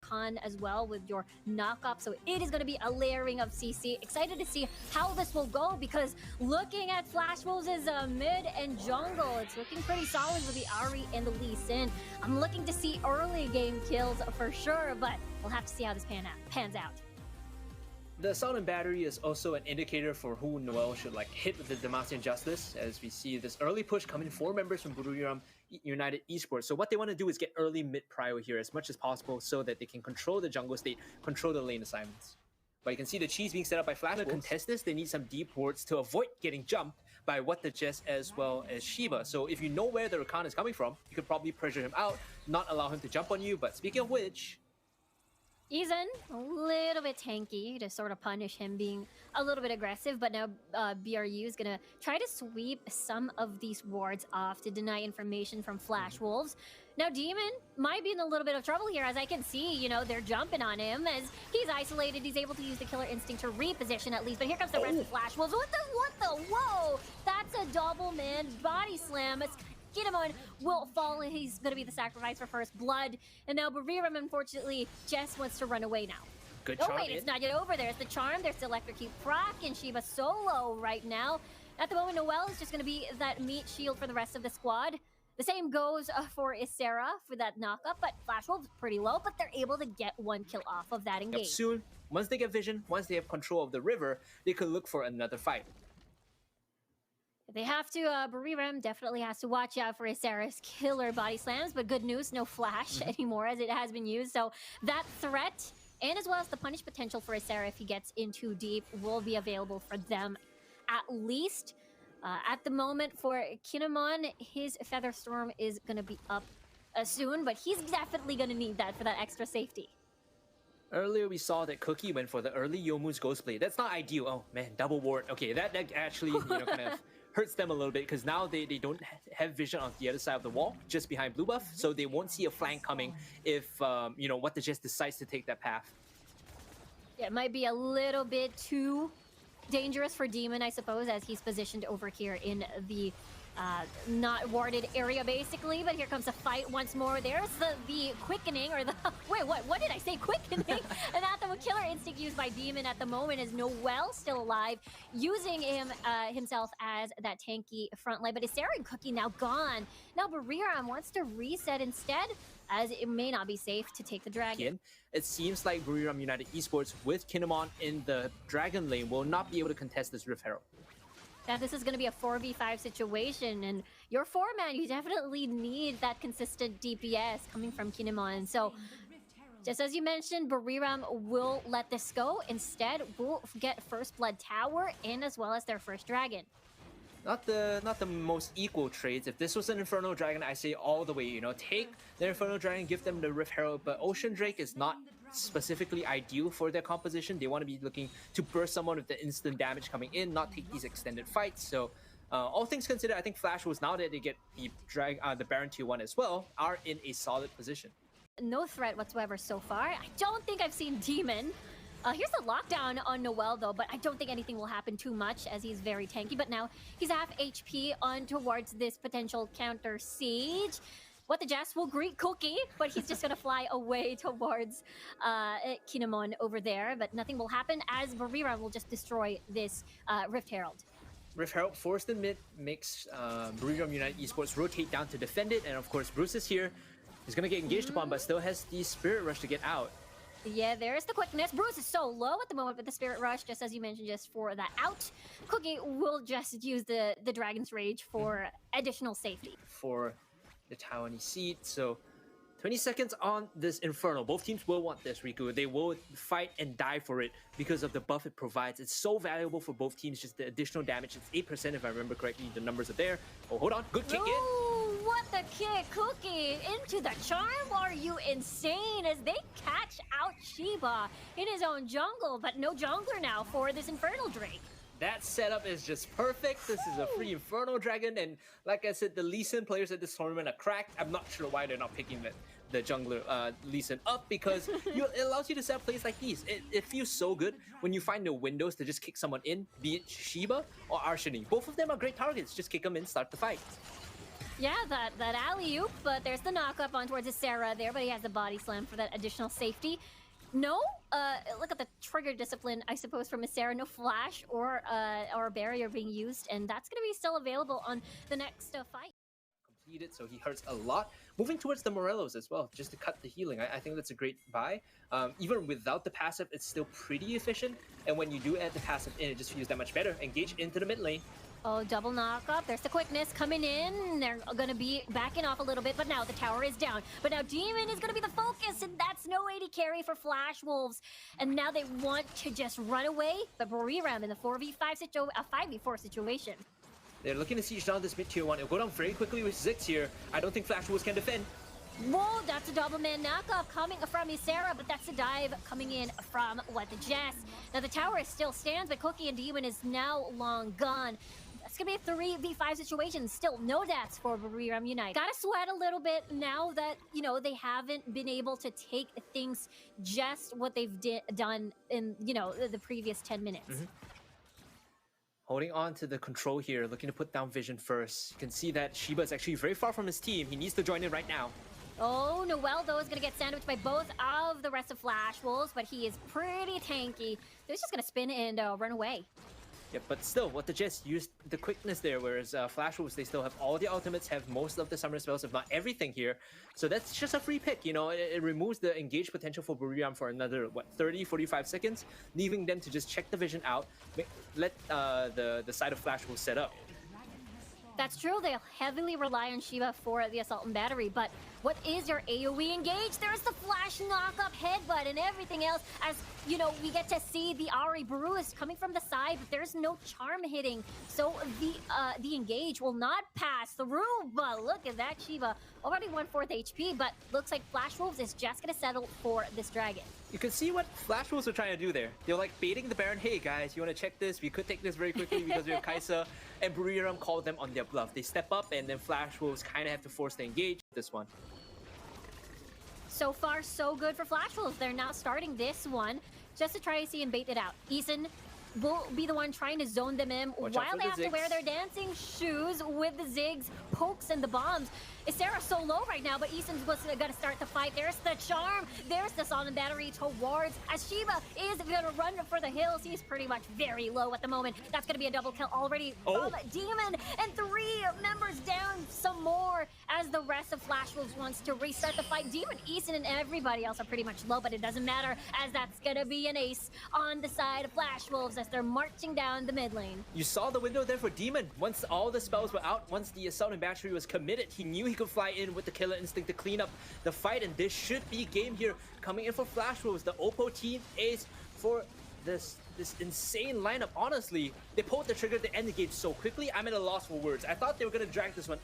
Rakan as well with your knock-up. So it is going to be a layering of CC. Excited to see how this will go, because looking at FlashWolves' mid and jungle, it's looking pretty solid with the Ahri and the Lee Sin. I'm looking to see early game kills for sure, but we'll have to see how this pans out. The Silent Battery is also an indicator for who Noel should hit with the Demacian Justice, as we see this early push coming 4 members from Buriram United Esports. So what they want to do is get early mid prio here as much as possible so that they can control the jungle state, control the lane assignments. But you can see the cheese being set up by Flash. To contest this, they need some deep wards to avoid getting jumped by Whatthejes as well as Shiba. So if you know where the Rakan is coming from, you could probably pressure him out, not allow him to jump on you. But speaking of which, Eason, a little bit tanky to sort of punish him being a little bit aggressive, but now BRU is going to try to sweep some of these wards off to deny information from FlashWolves. Now Demon might be in a little bit of trouble here, as I can see, you know, they're jumping on him as he's isolated. He's able to use the Killer Instinct to reposition at least, but here comes the rest of FlashWolves. What the, whoa, that's a double man body slam. Kinemon will fall, and he's going to be the sacrifice for first blood. And now Buriram, unfortunately, just wants to run away now. Good charm. Oh wait, it's not yet over. There's the charm. There's the electrocute proc, and Shiba solo right now. At the moment, Noel is just going to be that meat shield for the rest of the squad. The same goes for Ysera for that knockup, but FlashWolves pretty low, but they're able to get 1 kill off of that engage. Soon, once they get vision, once they have control of the river, they could look for another fight. They have to, Buriram definitely has to watch out for Ysera's killer body slams, but good news, no flash anymore as it has been used. So that threat, and as well as the punish potential for Ysera if he gets in too deep, will be available for them at least. At the moment for Kinemon, his Feather Storm is going to be up soon, but he's definitely going to need that for that extra safety. Earlier, we saw that Cookie went for the early Yomu's Ghostblade. That's not ideal. Oh, man, double ward. Okay, that actually, kind of hurts them a little bit, because now they don't have vision on the other side of the wall, just behind blue buff, so they won't see a flank coming if, Whatthejes decides to take that path. Yeah, it might be a little bit too dangerous for Demon, I suppose, as he's positioned over here in the not warded area, basically. But here comes a fight once more. There's the quickening, or the... Wait, what did I say? Quickening? And at the Killer Instinct used by Demon at the moment is Noel still alive, using himself as that tanky front line. But Ysera and Cookie now gone. Now Buriram wants to reset instead, as it may not be safe to take the dragon. It seems like Buriram United Esports with Kinemon in the dragon lane will not be able to contest this Rift Herald. Now this is going to be a 4v5 situation, and your 4-man, you definitely need that consistent DPS coming from Kinemon. So just as you mentioned, Buriram will let this go. Instead, we'll get First Blood Tower and as well as their first dragon. Not the most equal trades. If this was an Inferno Dragon, I say all the way, take the Inferno Dragon, give them the Rift Herald, but Ocean Drake is not specifically ideal for their composition. They want to be looking to burst someone with the instant damage coming in, not take these extended fights. So all things considered, I think FlashWolves, now that they get the Baron tier 1 as well, are in a solid position. No threat whatsoever so far. I don't think I've seen Demon. Here's the lockdown on Noel, though, but I don't think anything will happen too much as he's very tanky. But now he's half HP on towards this potential counter siege. Whatthejes will greet Cookie, but he's just going to fly away towards Kinemon over there. But nothing will happen as Buriram will just destroy this Rift Herald. Rift Herald forced in mid, makes Buriram United Esports rotate down to defend it. And of course, Bruce is here. He's going to get engaged upon, but still has the Spirit Rush to get out. Yeah, there's the quickness. Bruce is so low at the moment with the Spirit Rush, just as you mentioned, just for that out. Cookie will just use the Dragon's Rage for additional safety. For the Taiwanese seed. So 20 seconds on this Inferno. Both teams will want this, Riku. They will fight and die for it because of the buff it provides. It's so valuable for both teams, just the additional damage. It's 8% if I remember correctly. The numbers are there. Oh, hold on. Good kick in. What the kick. Cookie into the charm. Are you insane? As they catch out Shiba in his own jungle, but no jungler now for this Infernal Drake. That setup is just perfect. This is a free Inferno Dragon, and like I said, the Lee Sin players at this tournament are cracked. I'm not sure why they're not picking the jungler Lee Sin up, because it allows you to set up plays like these. It feels so good when you find the windows to just kick someone in, be it Shiba or Archeny. Both of them are great targets. Just kick them in, start the fight. Yeah, that alley-oop, but there's the knock-up on towards Ysera there, but he has the body slam for that additional safety. No, look at the trigger discipline, I suppose, from Ysera. No flash or barrier being used, and that's going to be still available on the next fight. Completed, so he hurts a lot. Moving towards the Morellos as well, just to cut the healing. I think that's a great buy. Even without the passive, it's still pretty efficient, and when you do add the passive in, it just feels that much better. Engage into the mid lane. Oh, double knock-up. There's the quickness coming in. They're going to be backing off a little bit, but now the tower is down. But now Demon is going to be the focus, and that's no AD carry for FlashWolves. And now they want to just run away, but Buriram in the 5v4 situation. They're looking to siege down this mid tier 1. It'll go down very quickly with Ziggs here. I don't think FlashWolves can defend. Whoa, that's a double man knockoff coming from Ysera, but that's a dive coming in from Whatthejes. Now the tower still stands, but Cookie and Demon is now long gone. It's gonna be a 3v5 situation. Still no deaths for Buriram United. Gotta sweat a little bit now that, you know, they haven't been able to take things just what they've done in, you know, the previous 10 minutes. Mm-hmm. Holding on to the control here, looking to put down vision first. You can see that Shiba is actually very far from his team. He needs to join in right now. Oh, Noel, though, is going to get sandwiched by both of the rest of FlashWolves, but he is pretty tanky. He's just going to spin and run away. Yeah, but still, Whatthejes used the quickness there, whereas FlashWolves, they still have all the ultimates, have most of the summer spells, if not everything here. So that's just a free pick, you know. It removes the engage potential for Buriram for another, 30, 45 seconds, leaving them to just check the vision out, let the side of FlashWolves set up. That's true, they'll heavily rely on Shiba for the assault and battery, but what is your AoE engage? There's the flash knock-up headbutt and everything else. As, you know, we get to see the Ari Bruce coming from the side, but there's no charm hitting. So the engage will not pass through, but look at that, Shiba. Already 1/4 HP, but looks like FlashWolves is just gonna settle for this dragon. You can see what FlashWolves are trying to do there. They're like baiting the Baron. Hey guys, you want to check this? We could take this very quickly because we have Kaisa. And Buriram called them on their bluff. They step up and then FlashWolves kind of have to force the engage this one. So far, so good for FlashWolves. They're now starting this one just to try to see and bait it out. Eason will be the one trying to zone them in while they have to wear their dancing shoes with the zigs, pokes, and the bombs. Ysera so low right now, but Eason's gonna start the fight. There's the charm. There's the Salt and Battery towards as Shiba is gonna run for the hills. He's pretty much very low at the moment. That's gonna be a double kill already from Demon, and 3 members down some more as the rest of FlashWolves wants to restart the fight. Demon, Eason, and everybody else are pretty much low, but it doesn't matter as that's gonna be an ace on the side of FlashWolves as they're marching down the mid lane. You saw the window there for Demon. Once all the spells were out, once the Assault and Battery was committed, he knew he could fly in with the Killer Instinct to clean up the fight, and this should be game here. Coming in for FlashWolves, the Oppo team ace for this insane lineup. Honestly, they pulled the trigger to end the game so quickly, I'm at a loss for words. I thought they were going to drag this one